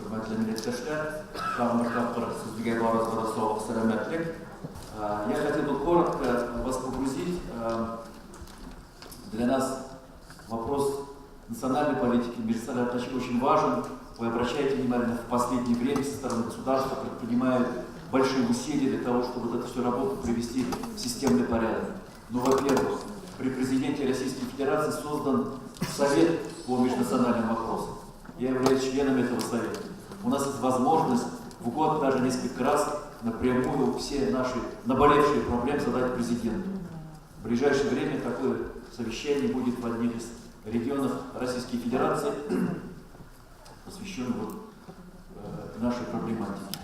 Hürmetli milletveşler, Рамбахтаппар Сыздыгай Баразбарасова, Саламатлик. Я хотел бы коротко вас погрузить. Для нас вопрос национальной политики, межнациональных отношений очень важен. Вы обращаете внимание, в последнее время со стороны государства предпринимают большие усилия для того, чтобы вот эту всю работу привести в системный порядок. Ну, во-первых, при президенте Российской Федерации создан Совет по межнациональным вопросам. Я являюсь членом этого совета. У нас есть возможность в год даже несколько раз напрямую все наши наболевшие проблемы задать президенту. В ближайшее время такое совещание будет в одних из регионов Российской Федерации, посвященное нашей проблематике.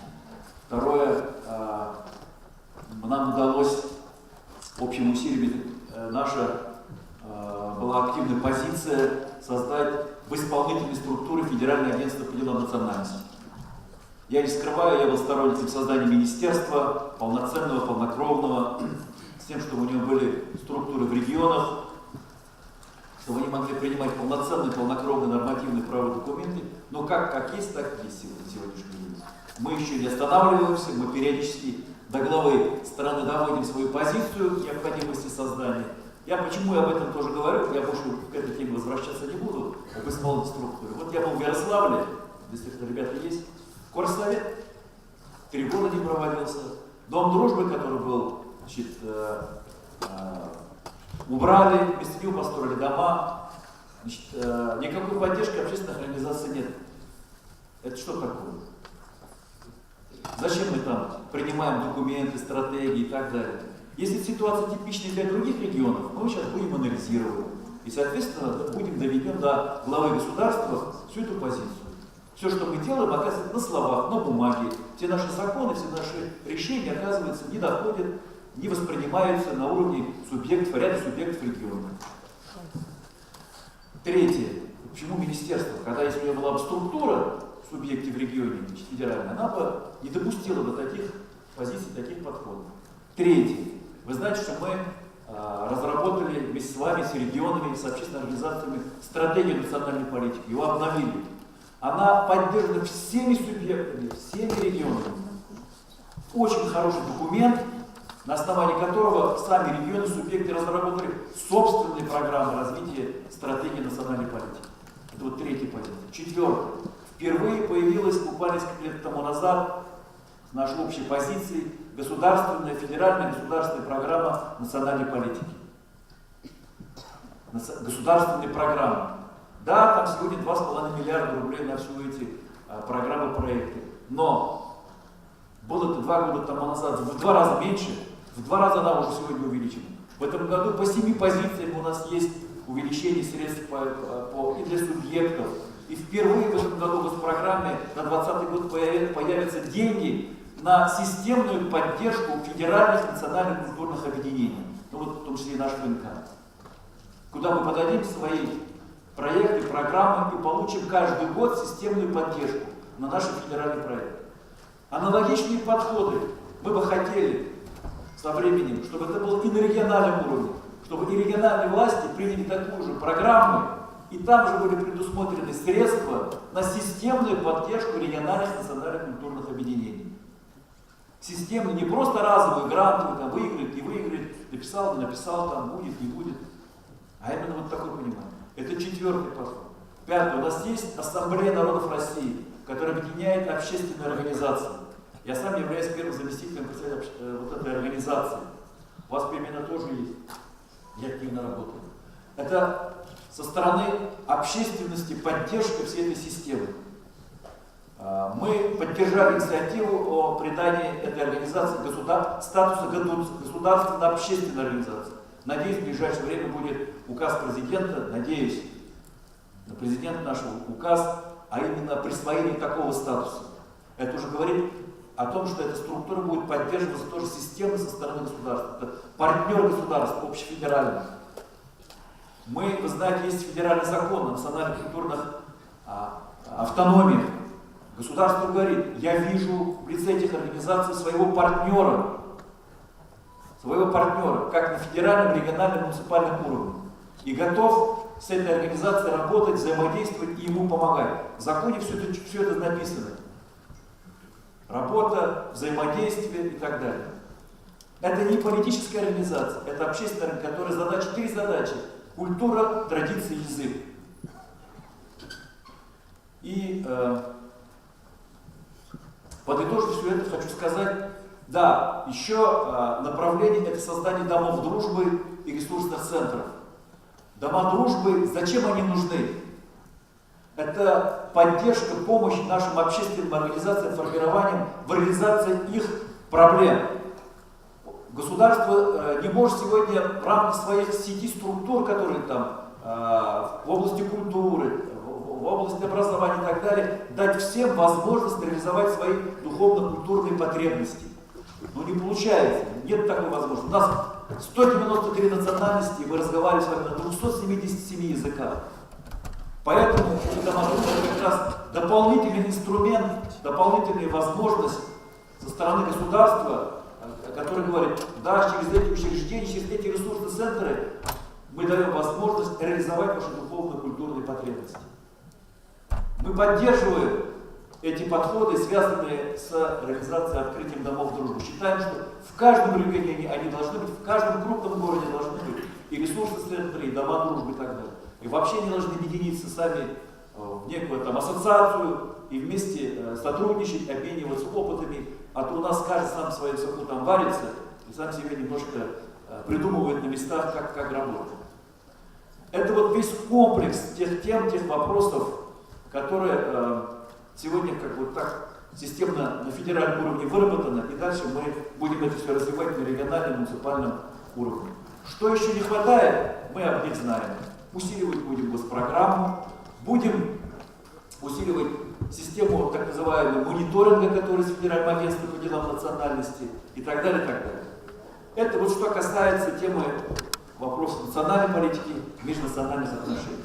Второе, нам удалось общим усилием, наша была активная позиция создать в исполнительной структуре Федеральное агентство по делам национальности. Я не скрываю, я был сторонником создания министерства, полноценного, полнокровного, с тем, чтобы у него были структуры в регионах, чтобы они могли принимать полноценные, полнокровные нормативные правовые документы, но как есть, так и есть сегодняшний день. Мы еще не останавливаемся, мы периодически до главы страны доводим свою позицию необходимости создания. Почему я об этом тоже говорю, я больше к этой теме возвращаться не буду, об исполнительной структуре. Вот я был в Ярославле, если ребята есть, Горсовет 3 года не проводился, Дом дружбы, который был, убрали, вместо него построили дома, никакой поддержки общественных организаций нет. Это что такое? Зачем мы там принимаем документы, стратегии и так далее? Если ситуация типичная для других регионов, мы сейчас будем анализировать. И, соответственно, будем доведем до главы государства всю эту позицию. Все, что мы делаем, оказывается на словах, на бумаге. Все наши законы, все наши решения, оказывается, не доходят, не воспринимаются на уровне субъектов, ряда субъектов региона. Третье. Почему министерство? Когда если у него была бы структура субъектов в регионе, федеральная, она бы не допустила бы таких позиций, таких подходов. Третье. Вы знаете, что мы разработали вместе с вами, с регионами, с общественными организациями стратегию национальной политики, его обновили. Она поддержана всеми субъектами, всеми регионами. Очень хороший документ, на основании которого сами регионы, субъекты разработали собственные программы развития стратегии национальной политики. Это вот третья позиция. Четвертое. Впервые появилась буквально несколько лет тому назад с нашей общей позиции государственная, федеральная государственная программа национальной политики. Государственные программы. Да, там сегодня 2,5 миллиарда рублей на все эти программы, проекты. Но было это 2 года тому назад в 2 раза меньше, в 2 раза она уже сегодня увеличена. В этом году по 7 позициям у нас есть увеличение средств и для субъектов. И впервые в этом году в программе на 2020 год появятся деньги на системную поддержку федеральных национальных культурных объединений, ну вот в том числе и наш ФНК, куда мы подадим свои проекты, программы и получим каждый год системную поддержку на наши федеральные проекты. Аналогичные подходы мы бы хотели со временем, чтобы это было и на региональном уровне, чтобы и региональные власти приняли такую же программу, и там же были предусмотрены средства на системную поддержку региональных национальных культурных объединений. Системно, не просто разовые гранты, там выиграет, не выиграет, написал, не написал, там будет, не будет. А именно вот такое понимание. Это 4-й подход. 5-й. У нас есть Ассамблея народов России, которая объединяет общественные организации. Я сам являюсь первым заместителем председателя вот этой организации. У вас перемена тоже есть. Я активно работаю. Это со стороны общественности поддержка всей этой системы. Мы поддержали инициативу о придании этой организации статуса государственно-общественной организации. Надеюсь, в ближайшее время будет указ президента, надеюсь, президент наш указ, а именно присвоение такого статуса. Это уже говорит о том, что эта структура будет поддерживаться тоже системно со стороны государства. Это партнер государства, общефедеральный. Вы знаете, есть федеральный закон о национальных культурных автономиях. Государство говорит, я вижу в лице этих организаций своего партнера, как на федеральном, региональном, муниципальном уровне. И готов с этой организацией работать, взаимодействовать и ему помогать. В законе все это написано. Работа, взаимодействие и так далее. Это не политическая организация, это общественная организация, которая три задачи. Культура, традиции, язык. И подытожив все это, хочу сказать, да, еще направление это создание домов дружбы и ресурсных центров. Дома дружбы, зачем они нужны? Это поддержка, помощь нашим общественным организациям, формированием, в реализации их проблем. Государство не может сегодня в рамках своих сети структур, которые там в области культуры, в области образования и так далее, дать всем возможность реализовать свои духовно-культурные потребности. Но не получается, нет такой возможности. У нас 193 национальности, и мы разговариваем с вами на 277 языках. Поэтому это как раз дополнительный инструмент, дополнительная возможность со стороны государства, который говорит, да, через эти учреждения, через эти ресурсные центры мы даем возможность реализовать ваши духовно-культурные потребности. Мы поддерживаем эти подходы, связанные с реализацией открытием домов дружбы. Считаем, что в каждом регионе они должны быть, в каждом крупном городе должны быть и ресурсные центры, и дома дружбы и так далее. И вообще не должны объединиться сами в некую там ассоциацию и вместе сотрудничать, обмениваться опытами, а то у нас каждый сам в своем соку там варится и сам себе немножко придумывает на местах, как работать. Это вот весь комплекс тех тем, тех вопросов, которые сегодня как бы так системно на федеральном уровне выработаны, и дальше мы будем это все развивать на региональном, муниципальном уровне. Что еще не хватает, мы об них знаем. Усиливать будем госпрограмму, будем усиливать систему так называемого мониторинга, который с Федеральным агентством по делам национальности и так далее, и так далее. Это вот что касается темы вопросов национальной политики, межнациональных отношений.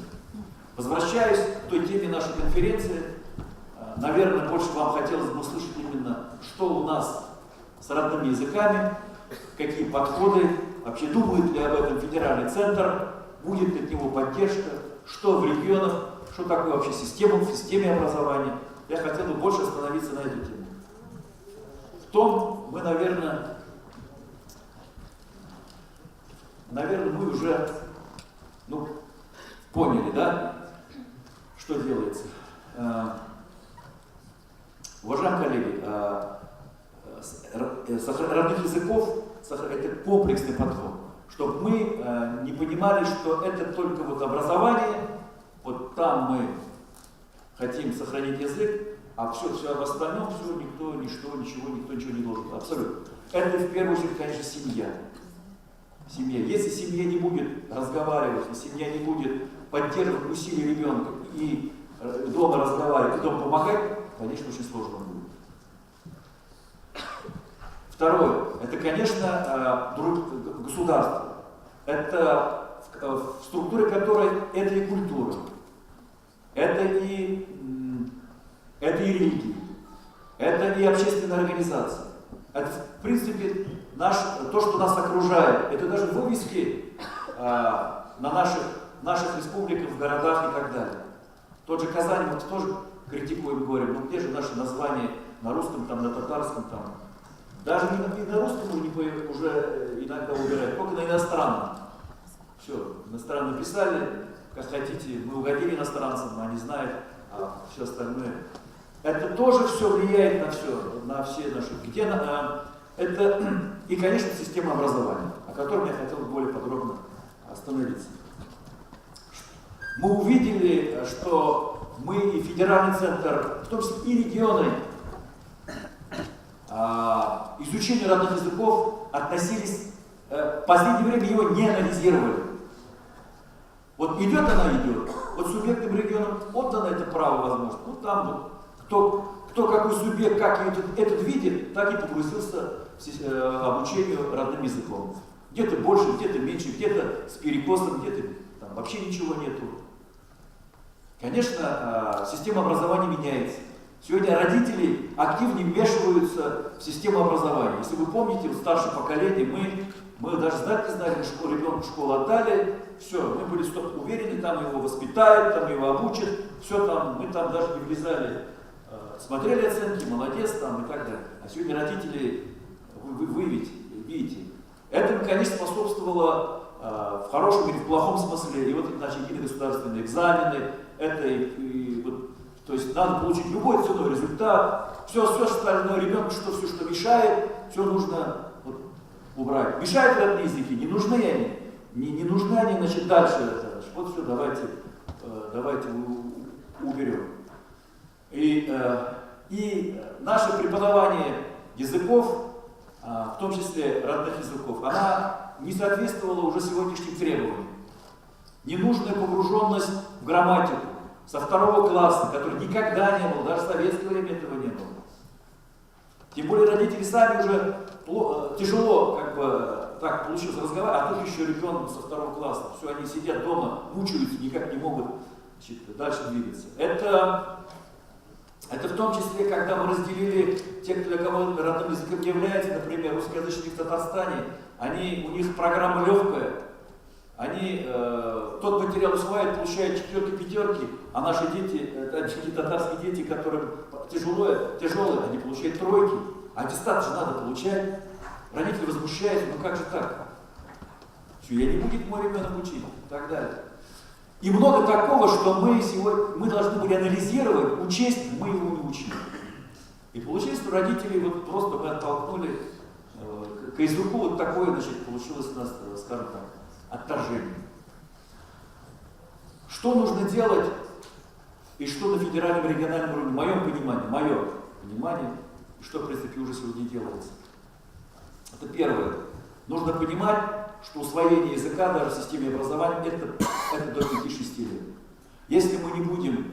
Возвращаясь к той теме нашей конференции, наверное, больше вам хотелось бы услышать именно, что у нас с родными языками, какие подходы, вообще думает ли об этом федеральный центр, будет ли от него поддержка, что в регионах, что такое вообще система, в системе образования. Я хотел бы больше остановиться на эту тему. В том мы, наверное, мы уже поняли, да, что делается. Уважаемые коллеги, родных языков это комплексный подход, чтобы мы не понимали, что это только вот образование, вот там мы хотим сохранить язык, а все об остальном, все, никто ничего не должен. Абсолютно. Это в первую очередь, конечно, семья. Семья. Если семья не будет разговаривать, если семья не будет поддерживать усилия ребенка и дома разговаривать, и дома помогать, конечно, очень сложно будет. Второе, это, конечно, государство. Это в структуре которой это и культура, это и религия, это и общественная организация. Это, в принципе, то, что нас окружает. Это даже вывески на наших республиках, в городах и так далее. Тот же Казань, мы тоже критикуем, говорим, где же наши названия на русском, там, на татарском, там. Даже и на русском уже иногда убирают, только на иностранном. Все, иностранно писали, как хотите, мы угодили иностранцам, они знают, а все остальное. Это тоже все влияет на все наши. Это и, конечно, система образования, о котором я хотел более подробно остановиться. Мы увидели, что мы и федеральный центр, в том числе и регионы, изучению родных языков относились, в последнее время его не анализировали. Вот идет она, идет. Вот субъектным регионам отдано это право возможно. Ну там вот, кто какой субъект, как этот видит, так и погрузился в обучению родным языком. Где-то больше, где-то меньше, где-то с перекосом, где-то там вообще ничего нету. Конечно, система образования меняется. Сегодня родители активнее вмешиваются в систему образования. Если вы помните, в старшем поколении мы мы даже знать не знали, мы ребенка в школу отдали, все, мы были уверены, там его воспитают, там его обучат, все там, мы там даже не влезали, смотрели оценки, молодец там и так далее. А сегодня родители, вы видите, этому, конечно, способствовало в хорошем или в плохом смысле, и вот начали какие-то государственные экзамены, это вот, то есть надо получить любой ценой результат, все остальное ребенку, все, что мешает, все нужно вот, убрать. Мешают родные языки, не нужны они, не нужны они, значит, дальше, вот все, давайте уберем. И наше преподавание языков, в том числе родных языков, она не соответствовала уже сегодняшним требованиям. Ненужная погруженность в грамматику со 2 класса, который никогда не был, даже в советское время этого не было. Тем более родители сами уже тяжело, как бы, так получилось разговаривать, а тут еще ребенок со 2 класса. Все, они сидят дома, мучаются, никак не могут, значит, дальше двигаться. Это в том числе, когда мы разделили тех, для кого родным языком не является, например, русскоязычные в Татарстане, у них программа легкая, они тот материал усваивают, получают 4, 5, а наши дети, татарские дети, которым тяжелые, они получают 3, аттестат же надо получать. Родители возмущаются, ну как же так? Все, я не будет мой ребенок учить и так далее. И много такого, что мы должны были анализировать, учесть, мы его не учили. И получилось, что родители вот просто мы оттолкнули к языку, вот такое, значит, получилось у нас, скажем так, отторжение. Что нужно делать и что на федеральном и региональном уровне, мое понимание, что, в принципе, уже сегодня делается. Это первое. Нужно понимать, что усвоение языка даже в системе образования это до 5-6 лет. Если мы не будем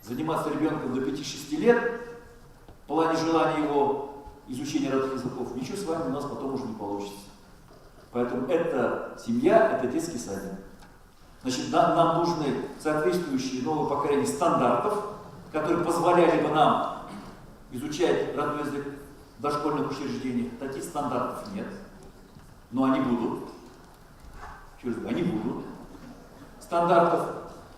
заниматься ребенком до 5-6 лет, в плане желания его изучения родных языков, ничего с вами у нас потом уже не получится. Поэтому это семья, это детский садик. Значит, нам нужны соответствующие новые поколения стандартов, которые позволяли бы нам изучать родной язык в дошкольных учреждениях. Таких стандартов нет. Но они будут. Они будут. Стандартов.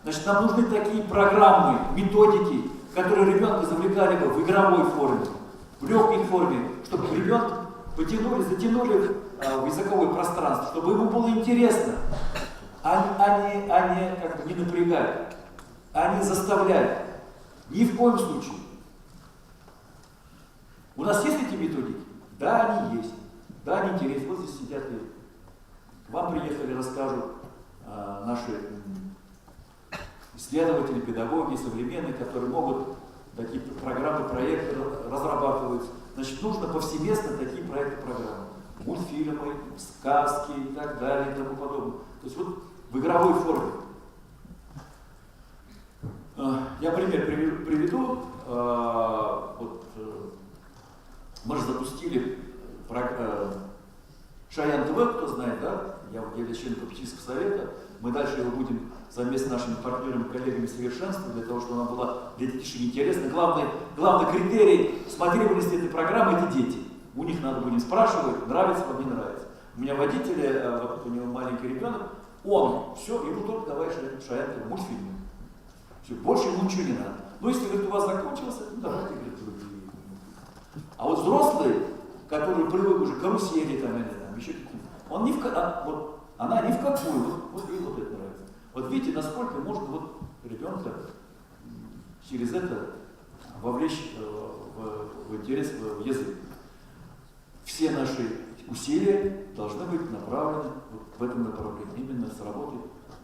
Значит, нам нужны такие программы, методики, которые ребенка завлекали бы в игровой форме, в легкой форме, чтобы ребенка затянули в языковое пространство, чтобы ему было интересно, а не как бы не напрягать, а не заставлять. Ни в коем случае. У нас есть эти методики? Да, они есть. Да, они интересны. Вот здесь сидят и к вам приехали, расскажут наши исследователи, педагоги, современные, которые могут такие программы, проекты разрабатывать. Значит, нужно повсеместно такие проекты, программы. Мультфильмы, сказки и так далее и тому подобное. То есть вот в игровой форме. Я пример приведу. Мы же запустили Шаян ТВ, кто знает, да? Я член попечительского совета. Мы дальше его будем совместно с нашими партнерами, коллегами совершенствовать, для того, чтобы она была для детишек интересна. Главный критерий смотрибельности этой программы – это дети. У них надо будет спрашивать, нравится вам, не нравится. У меня водитель, у него маленький ребенок, ему только давай Шаян ТВ, мультфильмы. Все, больше ему ничего не надо. Но если, говорит, у вас закончился, давайте, говорит, другие. А вот взрослые, которые привыкли уже к карусели, там еще какие-то, она ни в какую, вот ей вот это нравится. Вот видите, насколько можно вот ребенка через это вовлечь в интерес в язык. Все наши усилия должны быть направлены вот в этом направлении, именно с работы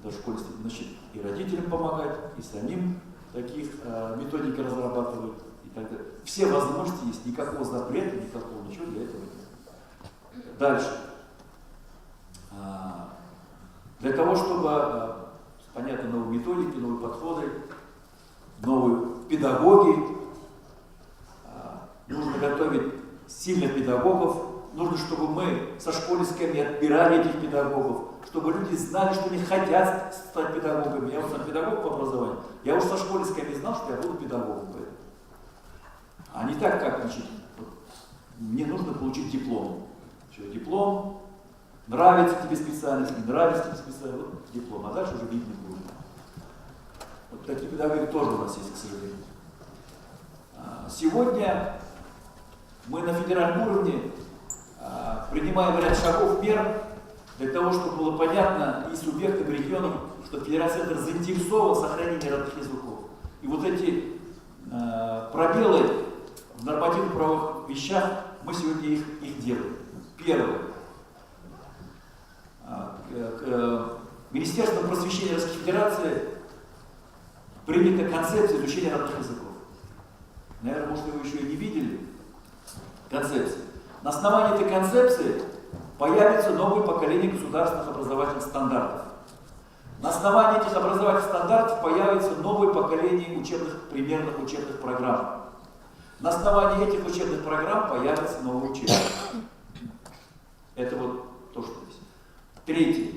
дошкольства. Значит, и родителям помогать, и самим таких методики разрабатывать и так далее. Все возможности есть, никакого запрета, никакого ничего для этого нет. Дальше. Для того, чтобы, понятно, новые методики, новые подходы, новые педагоги, нужно готовить сильных педагогов, нужно, чтобы мы со школьниками отбирали этих педагогов, чтобы люди знали, что они хотят стать педагогами. Я вот сам педагог по образованию, я уж со школьниками знал, что я буду педагогом. А не так, как, значит, мне нужно получить диплом. Все, диплом, нравится тебе специальность, не нравится тебе специальность, вот диплом, а дальше уже видно будет. Вот такие педагоги тоже у нас есть, к сожалению. Сегодня мы на федеральном уровне принимаем ряд шагов, мер для того, чтобы было понятно и субъектам, и регионам, что федеральный центр заинтересован в сохранении родных языков. И вот эти пробелы в нормативно-правовых вещах, мы сегодня их делаем. Первое. Министерством просвещения Российской Федерации принята концепция изучения родных языков. Наверное, может, вы еще и не видели концепции. На основании этой концепции появится новое поколение государственных образовательных стандартов. На основании этих образовательных стандартов появится новое поколение примерных учебных программ. На основании этих учебных программ появится новый учебник. Это вот то, что здесь. Третье.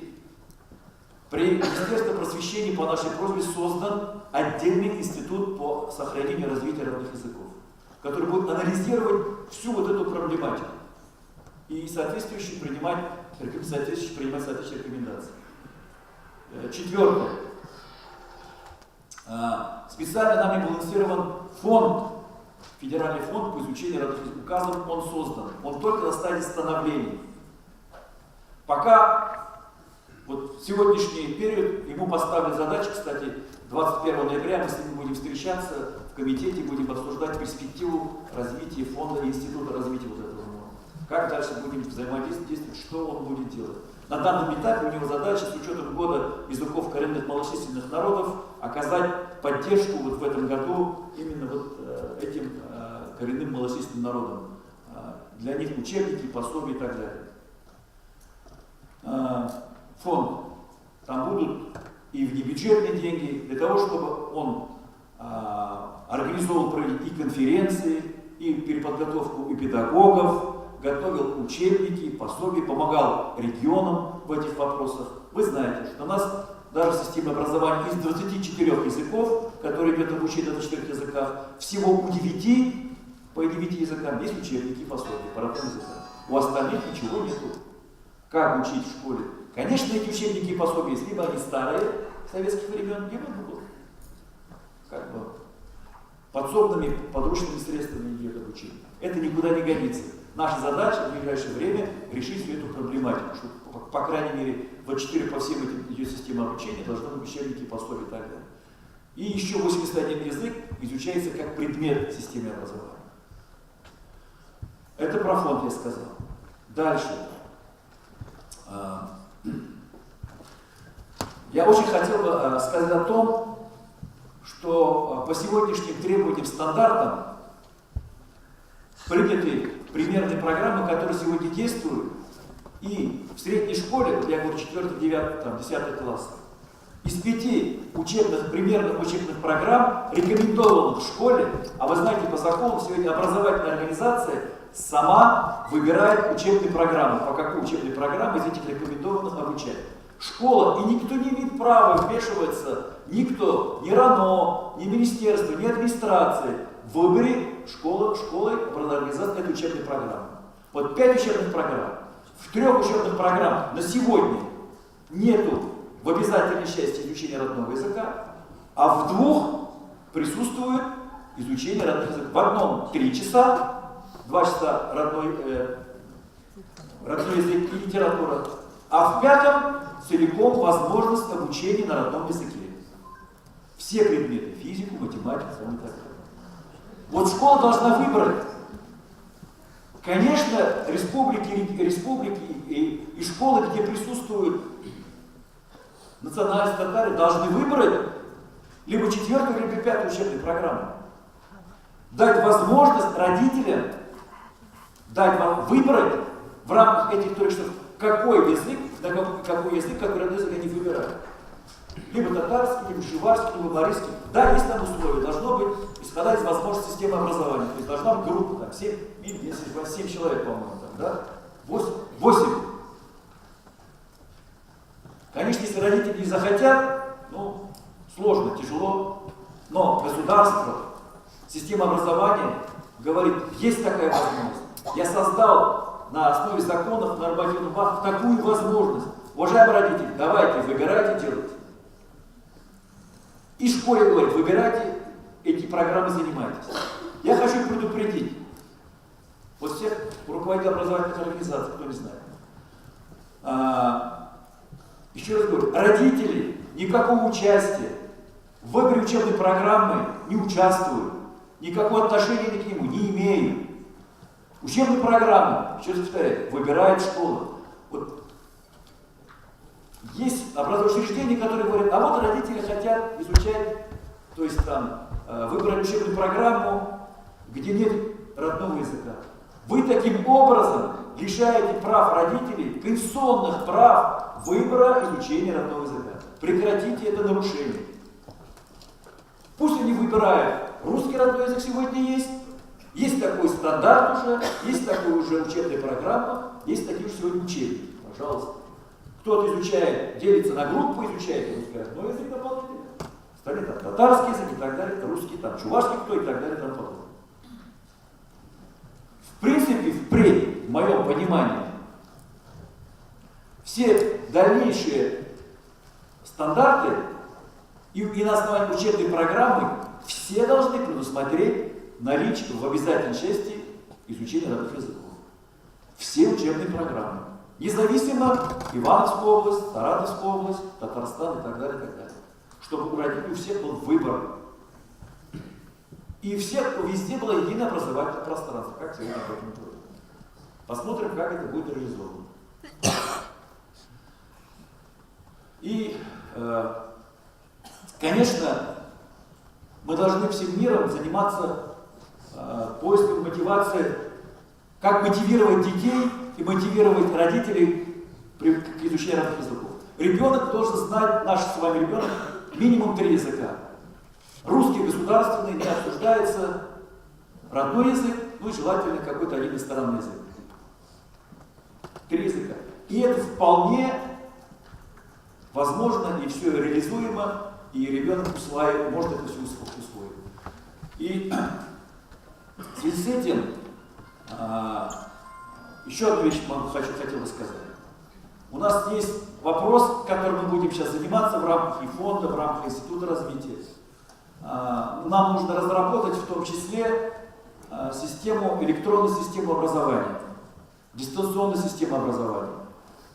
При Министерстве просвещения по нашей просьбе создан отдельный институт по сохранению и развитию родных языков, который будет анализировать всю вот эту проблематику и соответствующие принимать соответствующие рекомендации. Четвертое. Специально нами был инициирован фонд, федеральный фонд по изучению родных языков. Указан, он создан. Он только на стадии становления. Пока вот в сегодняшний период ему поставлена задача, кстати, 21 ноября мы с ним будем встречаться в комитете, будем обсуждать перспективу развития фонда и института развития вот этого. Как дальше будем взаимодействовать, что он будет делать. На данном этапе у него задача с учетом года языков коренных малочисленных народов оказать поддержку вот в этом году именно вот этим коренным малочисленным народам. Для них учебники, пособия и так далее. Фонд. Там будут и внебюджетные деньги для того, чтобы он организовал и конференции, и переподготовку и педагогов, готовил учебники, пособия, помогал регионам в этих вопросах. Вы знаете, что у нас даже система образования из 24 языков, которые идет обучение на 4 языках, всего у 9, по 9 языкам есть учебники и пособия по родным языкам. У остальных ничего нету. Как учить в школе? Конечно, эти учебники и пособия есть, либо они старые, советских времен, либо будут как бы подсобными, подручными средствами идет обучение. Это никуда не годится. Наша задача в ближайшее время решить всю эту проблематику, что, по крайней мере, в 4 по всем этим идет система обучения, должны быть учебники, пособия и так далее. И еще 81 язык изучается как предмет в системе образования. Это про фонд я сказал. Дальше. Я очень хотел бы сказать о том, что по сегодняшним требованиям, стандартам приняты примерные программы, которые сегодня действуют, и в средней школе, я говорю 4, 9, 10 класс, из 5 примерных учебных программ, рекомендованных в школе, а вы знаете, по закону сегодня образовательная организация сама выбирает учебные программы, по какой учебной программе из этих рекомендованных обучать. Школа, и никто не имеет права вмешиваться, никто, ни РАНО, ни министерство, ни администрация, в выборе школы, образовательной организации этой учебной программы. Вот 5 учебных программ. В 3 учебных программах на сегодня нету в обязательной части изучения родного языка, а в 2 присутствует изучение родных языков. В одном 3 часа, 2 часа родной язык и литература, а в 5 целиком возможность обучения на родном языке. Все предметы, физику, математику и так далее. Вот школа должна выбрать. Конечно, республики и школы, где присутствуют национальные татары, должны выбрать либо 4-ю, либо 5-ю учебную программу. Дать возможность родителям дать вам выбрать в рамках этих 3 часов, какой язык, какой родной язык они выбирают. Либо татарский, либо шиварский, либо марийский. Да, есть там условия. Должно быть, исходя из возможности системы образования. То есть должна быть группа, там, 7 человек, по-моему, там, да? 8. Конечно, если родители не захотят, ну, сложно, тяжело. Но государство, система образования говорит, есть такая возможность. Я создал на основе законов, нормативных актов такую возможность. Уважаемые родители, давайте, выбирайте, делайте. И школе говорит, выбирайте, эти программы занимайтесь. Я хочу предупредить, вот всех руководителей образовательных организаций, кто не знает. Еще раз говорю, родители никакого участия в выборе учебной программы не участвуют, никакого отношения к нему не имеют. Учебную программу, еще раз повторяю, выбирает школа. Вот. Есть образовательные учреждения, которые говорят, а вот родители хотят изучать, то есть там, выбрать учебную программу, где нет родного языка. Вы таким образом лишаете прав родителей, конституционных прав выбора изучения родного языка. Прекратите это нарушение. Пусть они выбирают. Русский родной язык сегодня есть такой стандарт уже, есть такая уже учебная программа, есть такие же сегодня учебники. Пожалуйста. Кто-то изучает, делится на группу, изучает русский родной язык дополнительно. Остальные там татарский язык и так далее, русский, там чувашский кто и так далее и тому подобное. В принципе, впредь, в моем понимании, все дальнейшие стандарты и на основании учебной программы все должны предусмотреть наличие в обязательной части изучения родных языков. Все учебные программы. Независимо Ивановская область, Саратовская область, Татарстан и так далее, и так далее. Чтобы у родителей у всех был выбор. И везде было единое образовательное пространство, как сегодня об этом говорят. Посмотрим, как это будет реализовано. И, конечно, мы должны всем миром заниматься поиском мотивации, как мотивировать детей и мотивировать родителей к изучению родных языков. Ребенок должен знать, наш с вами ребенок, минимум 3 языка. Русский государственный, не обсуждается, родной язык, ну и желательно какой-то один иностранный язык. 3 языка. И это вполне возможно, и все реализуемо, и ребенок может это все усвоить. И в связи с этим еще одну вещь хотел бы сказать. У нас есть вопрос, которым мы будем сейчас заниматься в рамках и фонда, в рамках Института развития. Нам нужно разработать в том числе электронную систему образования, дистанционную систему образования.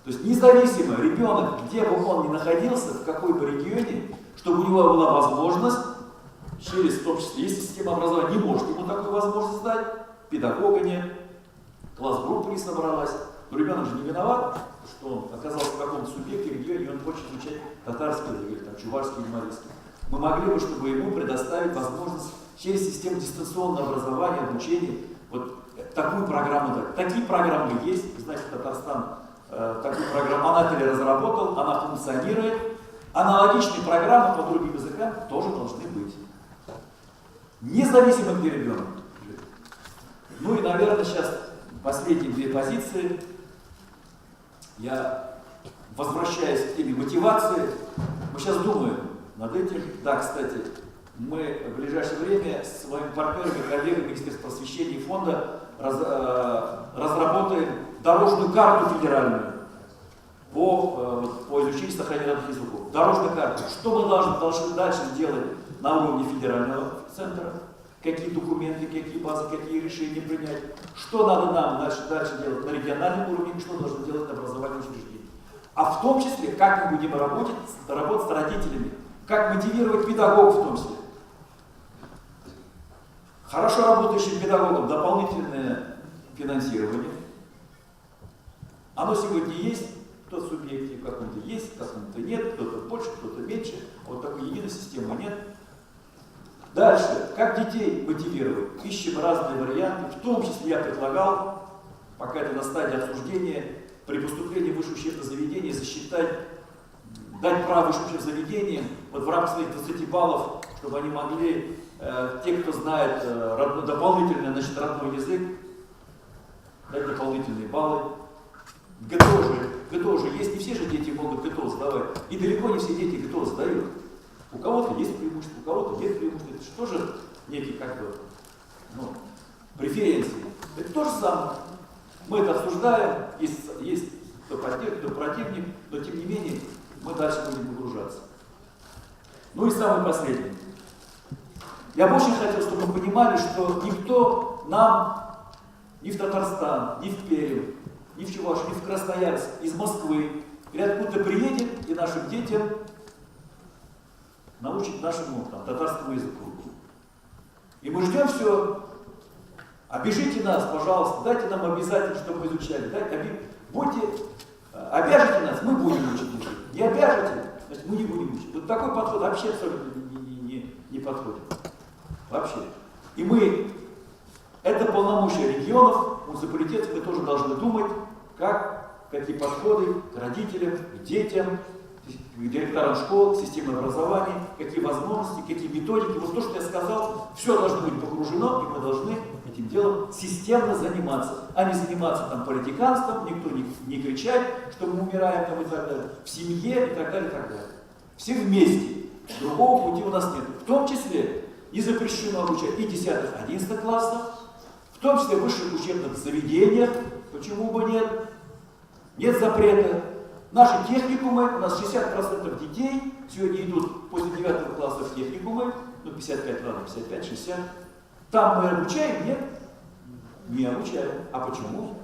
То есть независимо ребенок, где бы он ни находился, в какой бы регионе, чтобы у него была возможность, в том числе, если система образования не может ему такую возможность дать, педагога нет, класс-группа не собралась, но ребенок же не виноват, что он оказался в каком-то субъекте, регионе, и он хочет изучать татарский или там, чувашский или марийский. Мы могли бы, чтобы ему предоставить возможность через систему дистанционного образования, обучения, вот такую программу дать. Такие программы есть, вы знаете, Татарстан такую программу Анатолий разработал, она функционирует. Аналогичные программы по другим языкам тоже должны быть. Независимо, где ребенок. Ну и, наверное, сейчас последние 2 позиции. Я возвращаюсь к теме мотивации. Мы сейчас думаем над этим. Да, кстати, мы в ближайшее время с своими партнерами, коллегами Министерства просвещения и фонда разработаем дорожную карту федеральную по изучению и сохранению родных языков. Дорожную карту. Что мы должны дальше сделать на уровне федерального центра? Какие документы, какие базы, какие решения принять? Что надо нам дальше делать на региональном уровне, что должны делать образовательные учреждения? А в том числе, как мы будем работать с родителями, как мотивировать педагогов в том числе. Хорошо работающим педагогам дополнительное финансирование. Оно сегодня есть, кто в субъекте в каком-то есть, в каком-то нет, кто-то больше, кто-то меньше. Вот такой единой системы нет. Дальше, как детей мотивировать? Ищем разные варианты. В том числе я предлагал, пока это на стадии обсуждения, при поступлении в высшее учебное заведение засчитать, дать право высшим учебным заведениям, вот в рамках своих 20 баллов, чтобы они могли, те, кто знает дополнительный, родной язык, дать дополнительные баллы. ГТО же есть, не все же дети могут ГТО сдавать. И далеко не все дети ГТО сдают. У кого-то есть преимущество, у кого-то нет преимущества. Это же тоже некие преференции. Это то же самое. Мы это обсуждаем, есть кто противник, но тем не менее мы дальше будем погружаться. Ну и самый последний. Я бы очень хотел, чтобы мы понимали, что никто нам ни в Татарстан, ни в Пермь, ни в Чувашию, ни в Красноярск, из Москвы или откуда-то приедет и нашим детям научит нашему татарскому языку. И мы ждем все. Обижите нас, пожалуйста, дайте нам обязательно, чтобы мы изучали. Обяжите нас, мы будем учить язык. Не обяжете, значит, мы не будем учить. Вот такой подход вообще абсолютно не подходит. Вообще. И мы, это полномочия регионов, муниципалитетов, мы тоже должны думать, какие подходы к родителям, к детям, к директорам школ, к системе образования, какие возможности, какие методики. Вот то, что я сказал, все должно быть погружено, и мы должны этим делом системно заниматься, а не заниматься там политиканством, никто не кричать, что мы умираем там, и так далее, в семье и так далее, и так далее. Все вместе. Другого пути у нас нет. В том числе и запрещено обучать и 10-11 классов, в том числе в высших учебных заведениях, почему бы нет, нет запрета. Наши техникумы, у нас 60% детей сегодня идут после 9 класса в техникумы, ну 55, ладно, 55, 60. Там мы обучаем? Нет? Не обучаем. А почему?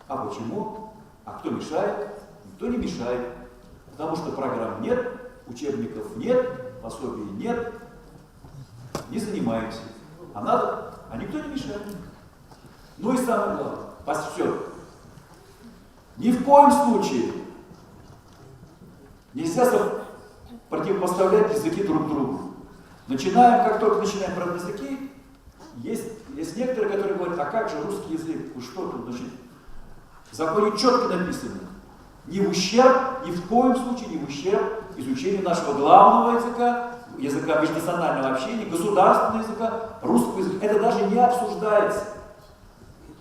А почему? А кто мешает? Никто не мешает. Потому что программ нет, учебников нет, пособий нет, не занимаемся. А надо, а никто не мешает. Ну и самое главное, все. Ни в коем случае нельзя противопоставлять языки друг другу. Как только начинаем про языки, есть некоторые, которые говорят, а как же русский язык, что тут, значит, в законе четко написано, ни в ущерб, ни в коем случае не в ущерб изучению нашего главного языка межнационального общения, государственного языка, русского языка. Это даже не обсуждается.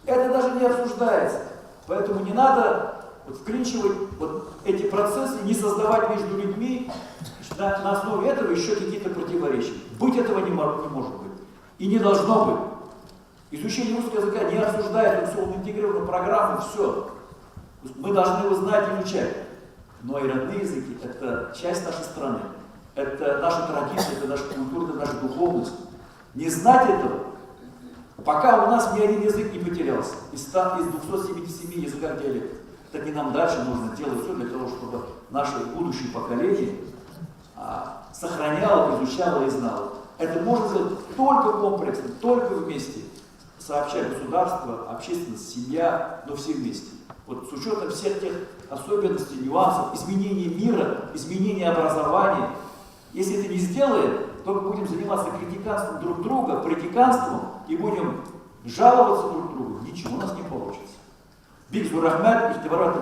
Это даже не обсуждается. Поэтому не надо вклинчивать эти процессы, не создавать между людьми на основе этого еще какие-то противоречия. Быть этого не может быть. И не должно быть. Изучение русского языка не обсуждает, он интегрирован в программу, все. Мы должны его знать и изучать. Но и родные языки – это часть нашей страны. Это наша традиция, это наша культура, это наша духовность. Не знать этого, пока у нас ни один язык не потерялся, из 277 языков диалектов, так и нам дальше нужно делать все для того, чтобы наше будущее поколение сохраняло, изучало и знало. Это можно сделать только комплексно, только вместе, сообща государство, общественность, семья, но все вместе. Вот с учетом всех тех особенностей, нюансов, изменения мира, изменения образования. Если это не сделаем, то мы будем заниматься критиканством друг друга, политиканством и будем жаловаться друг другу. Ничего у нас не получится. Биг Зурахмет, Ихтибарат,